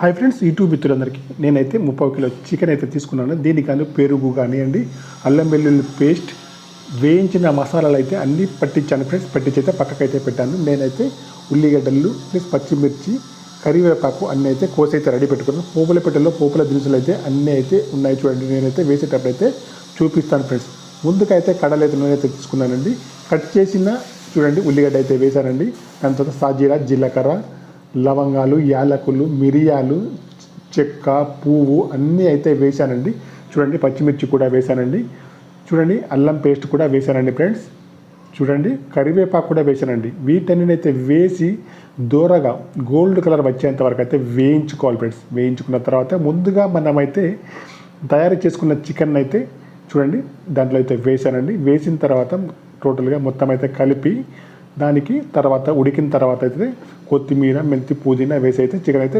Hi friends, YouTube మిత్రులందరికీ నేనైతే 30 kilo chicken అయితే తీసుకున్నాను. దీనికని పెరుగు కానివ్వండి, అల్లం వెల్లుల్లి పేస్ట్, వేయించిన మసాలాలు అయితే అన్నీ పట్టించాను ఫ్రెండ్స్. పట్టించి అయితే పక్కకైతే పెట్టాను. నేనైతే ఉల్లిగడ్డలు ప్లస్ పచ్చిమిర్చి, కరివేపాకు అన్నీ అయితే కోసి అయితే రెడీ పెట్టుకున్నాను. పోపుల పెట్టెలో పోపుల దినుసులు అయితే అన్నీ అయితే ఉన్నాయి చూడండి. నేనైతే వేసేటప్పుడు అయితే చూపిస్తాను ఫ్రెండ్స్. ముందుగా అయితే కడాయిలో నూనె అయితే తీసుకున్నానండి. కట్ చేసిన చూడండి ఉల్లిగడ్డ అయితే వేసానండి. దాని తర్వాత సాజీరా, జీలకర్ర, లవంగాలు, యాలకులు, మిరియాలు, చెక్క, పువ్వు అన్నీ అయితే వేసానండి. చూడండి పచ్చిమిర్చి కూడా వేసానండి. చూడండి అల్లం పేస్ట్ కూడా వేసానండి ఫ్రెండ్స్. చూడండి కరివేపాకు కూడా వేసానండి. వీటన్నినైతే వేసి దూరగా గోల్డ్ కలర్ వచ్చేంత వరకు అయితే వేయించుకోవాలి ఫ్రెండ్స్. వేయించుకున్న తర్వాత ముందుగా మనమైతే తయారు చేసుకున్న చికెన్ అయితే చూడండి దాంట్లో అయితే వేసానండి. వేసిన తర్వాత టోటల్గా మొత్తం అయితే కలిపి దానికి తర్వాత ఉడికిన తర్వాత అయితే కొత్తిమీర, మెంతి, పుదీనా వేసి అయితే చికెన్ అయితే